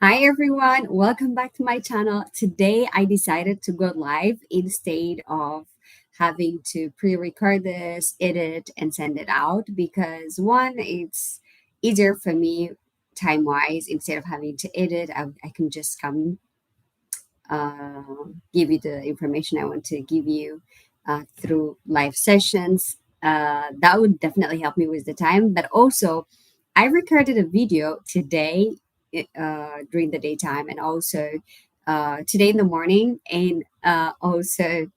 Hi everyone, welcome back to my channel. Today I decided to go live instead of having to pre-record this, edit, and send it out because one, it's easier for me time-wise. Instead of having to edit, I can just come uh, give you the information I want to give you through live sessions. That would definitely help me with the time, but also I recorded a video today during the daytime and also today in the morning and also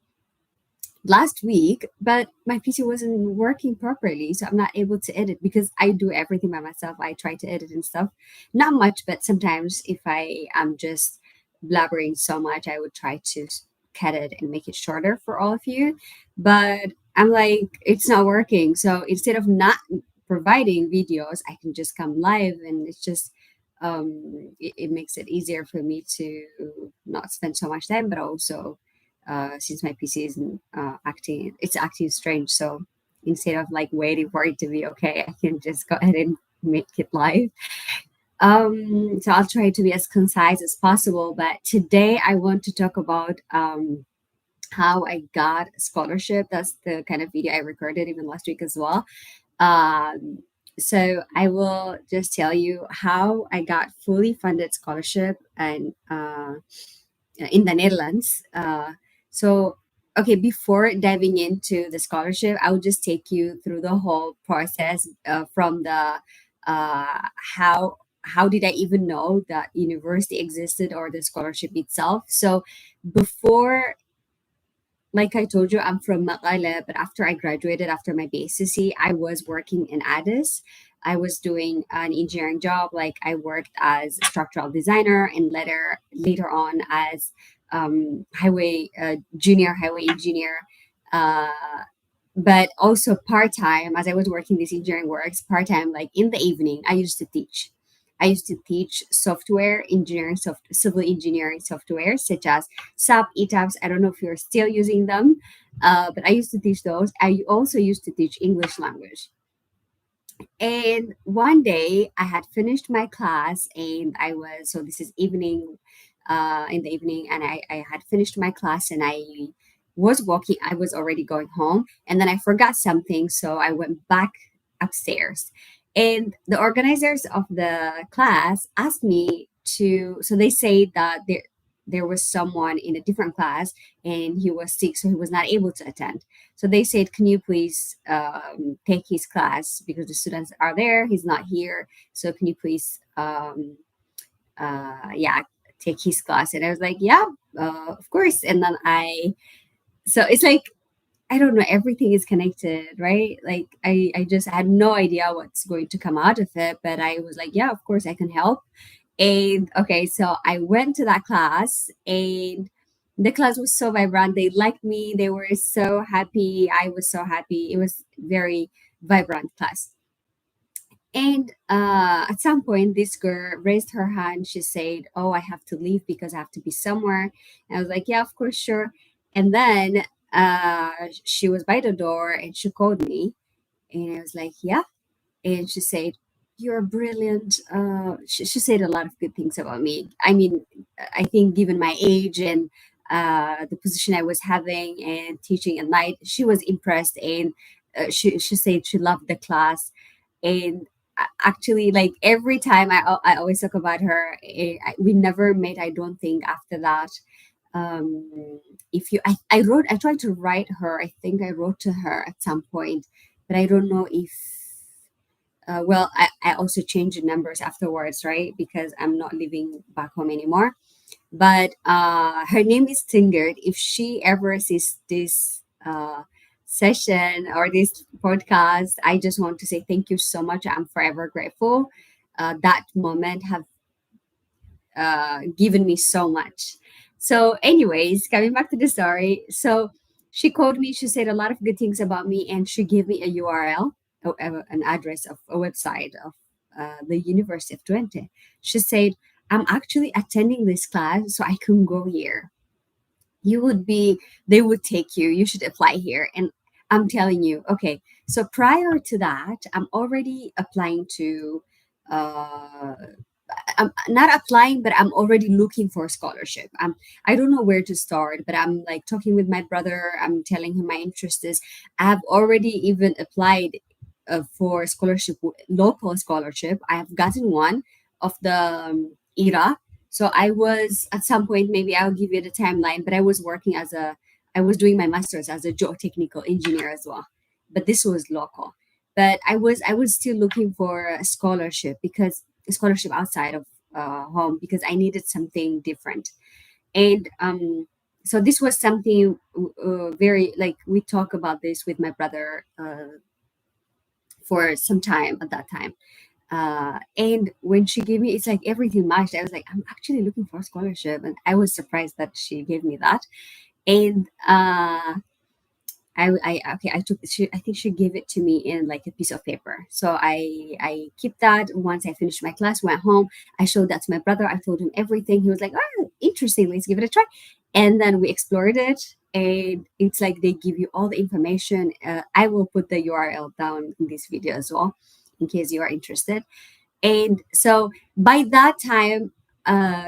last week, but my PC wasn't working properly, so I'm not able to edit because I do everything by myself. I try to edit and stuff, not much, but sometimes if I am just blabbering so much, I would try to cut it and make it shorter for all of you. But I'm like, it's not working. So instead of not providing videos, I can just come live, and it's just it makes it easier for me to not spend so much time, but also since my PC isn't it's acting strange. So instead of like waiting for it to be okay, I can just go ahead and make it live. So I'll try to be as concise as possible. But today I want to talk about how I got a scholarship. That's the kind of video I recorded even last week as well. Um, so I will just tell you how I got fully funded scholarship and in the Netherlands. So, okay, before diving into the scholarship, I will just take you through the whole process from the uh, how how did I even know that university existed or the scholarship itself. So before, like I told you, I'm from Makale, but after I graduated, after my BSc, I was working in Addis. I was doing an engineering job. Like I worked as a structural designer and later on as highway junior highway engineer. Uh, but also part time, as I was working these engineering works part time, like in the evening, I used to teach. I used to teach software engineering, civil engineering software such as SAP, ETABS. I don't know if you're still using them, but I used to teach those. I also used to teach English language. And one day I had finished my class and so this is evening, in the evening, and I had finished my class and I was already going home. And then I forgot something. So I went back upstairs. And the organizers of the class asked me so they say that there was someone in a different class and he was sick, so he was not able to attend. So they said, "Can you please take his class because the students are there? He's not here. So can you please, yeah, take his class?" And I was like, "Yeah, of course." And then so it's like I don't know, everything is connected, right? Like I just had no idea what's going to come out of it, but I was like, "Yeah, of course I can help." And okay, so I went to that class and the class was so vibrant. They liked me. They were so happy. I was so happy. It was very vibrant class. And at some point, this girl raised her hand. She said, "Oh, I have to leave because I have to be somewhere." And I was like, "Yeah, of course, sure." And then she was by the door and she called me. And I was like, "Yeah." And she said, "You're brilliant." She said a lot of good things about me. I mean, I think given my age and the position I was having and teaching at night, she was impressed, and she said she loved the class. And actually, like every time I always talk about her, we never met. I don't think after that. If you I tried to write her. I think I wrote to her at some point, but I don't know if well, I also changed the numbers afterwards, right? Because I'm not living back home anymore. But her name is Tingert. If she ever sees this session or this podcast, I just want to say thank you so much. I'm forever grateful. That moment have given me so much. So, anyways, coming back to the story. So, she called me. She said a lot of good things about me, and she gave me a URL, an address of a website of the University of Twente. She said, "I'm actually attending this class, so I can go here. You would be, they would take you. You should apply here." And I'm telling you, okay. So prior to that, I'm already applying to. Uh, I'm not applying, but I'm already looking for a scholarship. I don't know where to start, but I'm like talking with my brother. I'm telling him my interest is. I've already even applied for scholarship, local scholarship. I have gotten one of the ERA. So I was at some point, maybe I'll give you the timeline, but I was doing my master's as a geotechnical engineer as well. But this was local. But I was still looking for a scholarship, because a scholarship outside of home, because I needed something different. And so this was something very, like, we talk about this with my brother for some time at that time. And when she gave me, it's like everything matched. I was like, I'm actually looking for a scholarship, and I was surprised that she gave me that. And I took I think she gave it to me in like a piece of paper. So I keep that. Once I finished my class, went home, I showed that to my brother. I told him everything. He was like, oh, interesting, let's give it a try. And then we explored it, and it's like they give you all the information. I will put the URL down in this video as well, in case you are interested. And so by that time,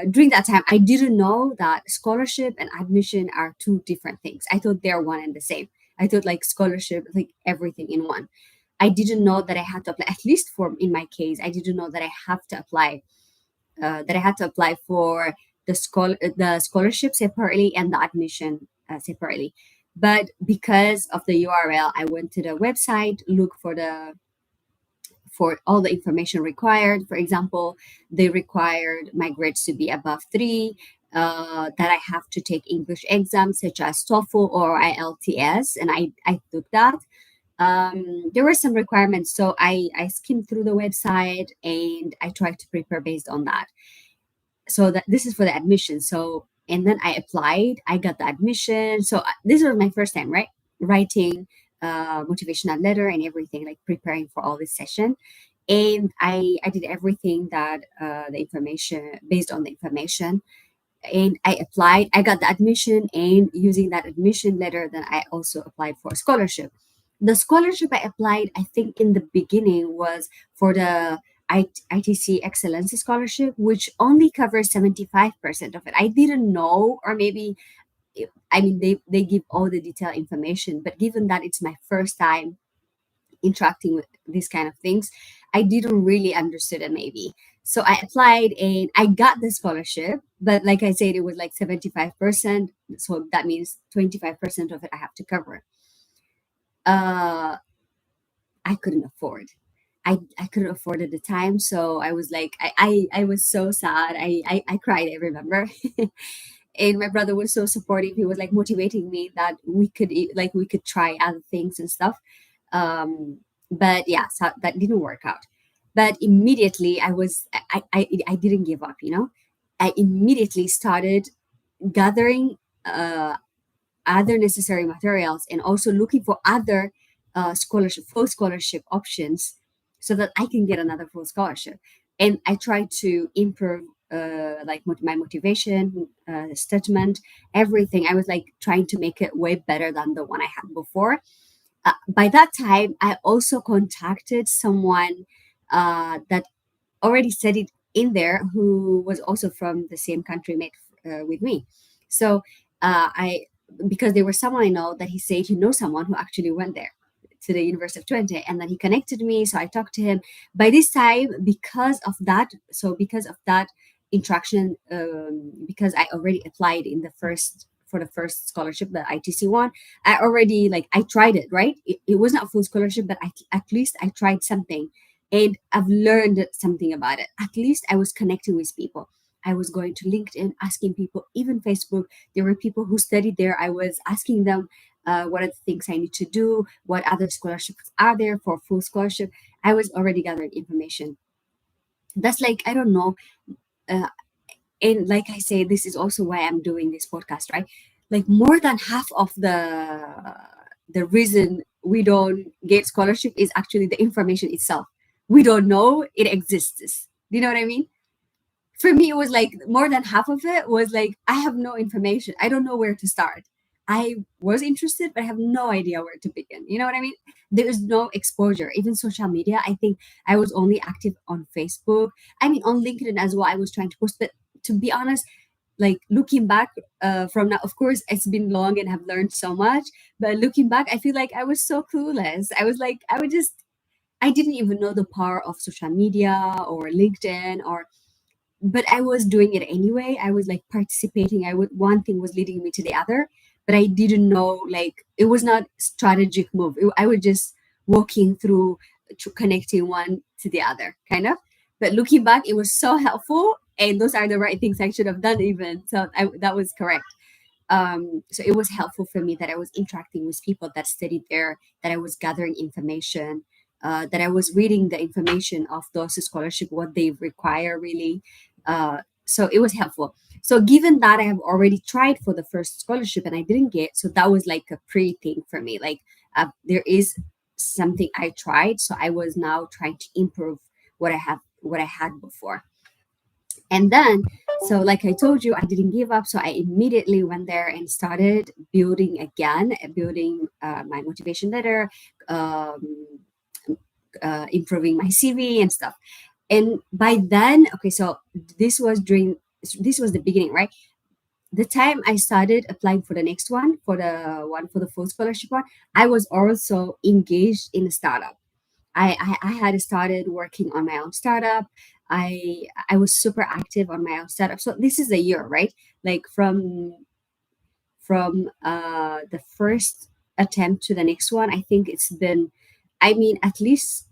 during that time, I didn't know that scholarship and admission are two different things. I thought they're one and the same. I thought like scholarship, like everything in one. I didn't know that I had to apply, at least for in my case, I didn't know that I have to apply, that I had to apply for the scholarship separately and the admission separately. But because of the URL, I went to the website, look for all the information required. For example, they required my grades to be above 3, that I have to take English exams such as TOEFL or IELTS, and I took that. There were some requirements, so I skimmed through the website and I tried to prepare based on that. So that this is for the admission. So, and then I applied, I got the admission. So this was my first time, right? Writing motivational letter and everything, like preparing for all this session. And I did everything that the information, based on the information, and I applied. I got the admission, and using that admission letter, then I also applied for a scholarship. The scholarship I applied, I think in the beginning, was for the ITC Excellency Scholarship, which only covers 75% of it. I didn't know, or maybe, I mean, they give all the detailed information, but given that it's my first time interacting with these kind of things, I didn't really understood it maybe. So I applied and I got the scholarship, but like I said, it was like 75%. So that means 25% of it I have to cover. Uh, I couldn't afford. I couldn't afford at the time. So I was like, I was so sad. I cried, I remember. And my brother was so supportive. He was like motivating me that we could like we could try other things and stuff. But yeah, so that didn't work out. But immediately I didn't give up, you know. I immediately started gathering other necessary materials, and also looking for other full scholarship options, so that I can get another full scholarship. And I tried to improve like my motivation statement, everything. I was like trying to make it way better than the one I had before. By that time, I also contacted someone that already studied in there, who was also from the same country mate with me. So I, because there was someone I know that he said he knows someone who actually went there to the University of Twente, and then he connected me. So I talked to him. By this time, because of that interaction, because I already applied in the first for the first scholarship, the ITC one, I already, like, I tried it, right? It was not full scholarship, but at least I tried something, and I've learned something about it. At least I was connecting with people. I was going to LinkedIn, asking people, even Facebook. There were people who studied there. I was asking them, what are the things I need to do? What other scholarships are there for full scholarship? I was already gathering information. That's like, I don't know. Uh, and like I say, this is also why I'm doing this podcast, right? Like more than half of the reason we don't get scholarship is actually the information itself. We don't know it exists. Do you know what I mean? For me, it was like more than half of it was like, I have no information. I don't know where to start. I was interested, but I have no idea where to begin. You know what I mean? There is no exposure. Even social media, I think I was only active on Facebook. I mean, on LinkedIn as well. I was trying to post, but to be honest, like looking back from now, of course, it's been long and have learned so much. But looking back, I feel like I was so clueless. I was like, I didn't even know the power of social media or LinkedIn or but I was doing it anyway. I was like participating. I would one thing was leading me to the other, but I didn't know like it was not strategic move. I was just walking through connecting one to the other, kind of. But looking back, it was so helpful, and those are the right things I should have done even. So that was correct. So it was helpful for me that I was interacting with people that studied there, that I was gathering information, that I was reading the information of those scholarship, what they require really. So it was helpful. So given that I have already tried for the first scholarship and I didn't get, so that was like a pre thing for me. Like there is something I tried, so I was now trying to improve what I had before. And then, so like I told you, I didn't give up. So I immediately went there and started building again, building my motivation letter, um, improving my CV and stuff. And by then, okay, so this was the beginning, right? The time I started applying for the next one, for the full scholarship one, I was also engaged in a startup. I had started working on my own startup. I was super active on my own startup. So this is a year, right? Like from the first attempt to the next one, I think it's been, I mean, at least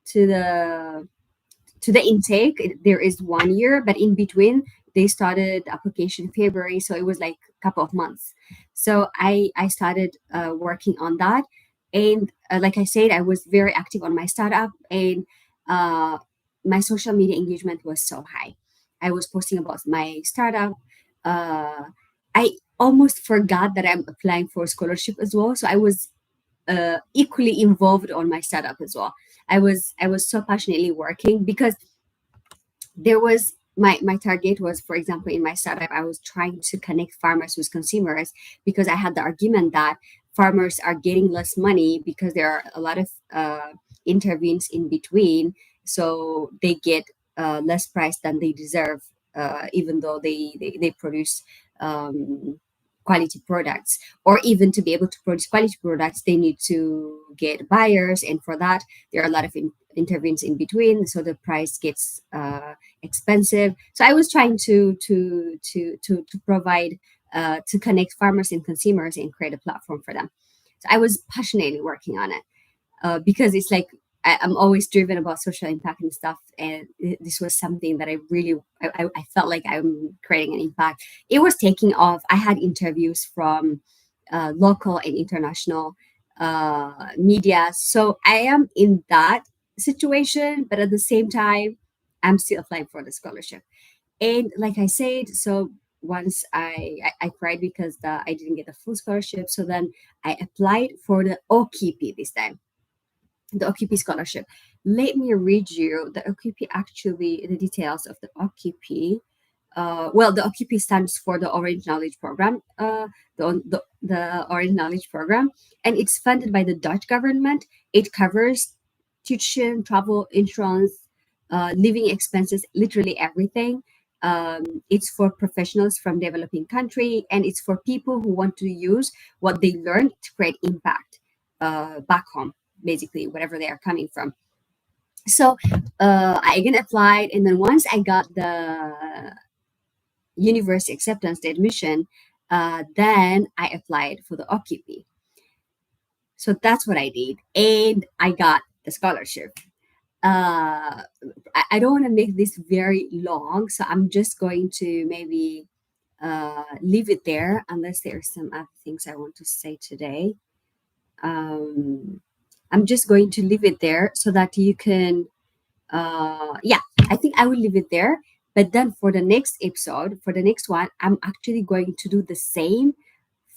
to the intake, there is 1 year, but in between they started application in February, so it was like a couple of months. So I started working on that, and like I said, I was very active on my startup, and uh, my social media engagement was so high. I was posting about my startup. uh, I almost forgot that I'm applying for a scholarship as well, so I was equally involved on my startup as well. I was so passionately working because there was my target was, for example, in my startup, I was trying to connect farmers with consumers because I had the argument that farmers are getting less money because there are a lot of intervenes in between, so they get less price than they deserve, even though they produce um, quality products. Or even to be able to produce quality products, they need to get buyers, and for that there are a lot of intervenes in between, so the price gets expensive. So I was trying to provide to connect farmers and consumers and create a platform for them. So I was passionately working on it because it's like I'm always driven about social impact and stuff, and this was something that I really I felt like I'm creating an impact. It was taking off. I had interviews from local and international media, so I am in that situation, but at the same time, I'm still applying for the scholarship. And like I said, so once I cried because I didn't get the full scholarship, so then I applied for the OKP this time, the OKP scholarship. Let me read you the OKP, actually, the details of the OKP. Well, the OKP stands for the Orange Knowledge Program, the Orange Knowledge Program, and it's funded by the Dutch government. It covers tuition, travel, insurance, living expenses, literally everything. It's for professionals from developing country, and it's for people who want to use what they learned to create impact back home, basically, wherever they are coming from. So I again applied, and then once I got the university acceptance, the admission, then I applied for the OKP. So that's what I did, and I got the scholarship. I don't want to make this very long, so I'm just going to maybe leave it there, unless there are some other things I want to say today. Um, I'm just going to leave it there so that you can, yeah, I think I will leave it there. But then for the next episode, for the next one, I'm actually going to do the same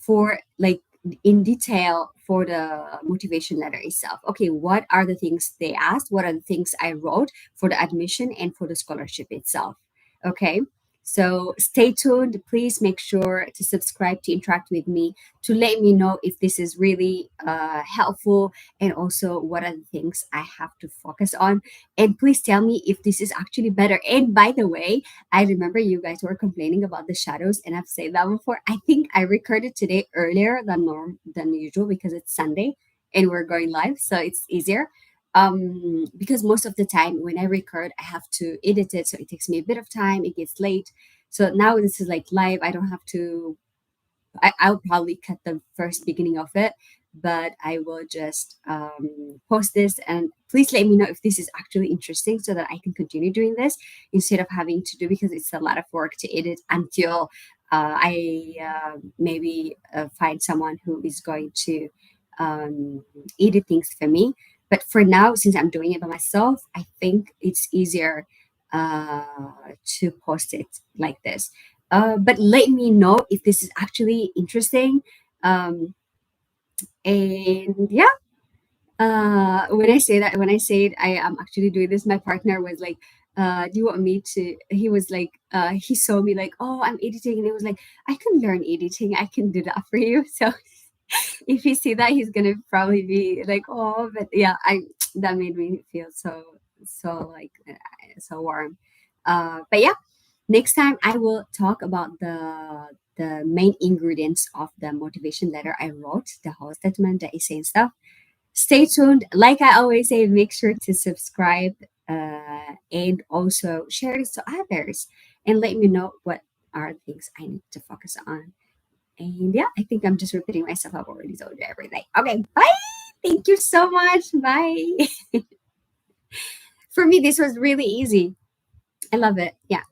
for like in detail for the motivation letter itself. Okay, what are the things they asked? What are the things I wrote for the admission and for the scholarship itself? Okay, So stay tuned. Please make sure to subscribe to interact with me, to let me know if this is really helpful, and also what are the things I have to focus on. And please tell me if this is actually better. And by the way, I remember you guys were complaining about the shadows, and I've said that before. I think I recorded today earlier than usual because it's Sunday and we're going live, so it's easier. Because most of the time when I record, I have to edit it, so it takes me a bit of time. It gets late, so now this is like live. I don't have to. I'll probably cut the first beginning of it, but I will just post this. And please let me know if this is actually interesting so that I can continue doing this instead of having to do, because it's a lot of work to edit until I maybe find someone who is going to edit things for me. But for now, since I'm doing it by myself, I think it's easier uh, to post it like this. But let me know if this is actually interesting. Um, and yeah, when I say that, when I said I am actually doing this, my partner was like, "Do you want me to?" He was like, he saw me like, "Oh, I'm editing," and he was like, "I can learn editing. I can do that for you." So if he see that, he's gonna probably be like, "Oh," but yeah, I that made me feel so like so warm. But yeah, next time I will talk about the main ingredients of the motivation letter I wrote, the whole statement, the essay and stuff. Stay tuned. Like I always say, make sure to subscribe and also share this to others and let me know what are things I need to focus on. And yeah, I think I'm just repeating myself. I've already told you everything. Okay, bye. Thank you so much. Bye. For me, this was really easy. I love it. Yeah.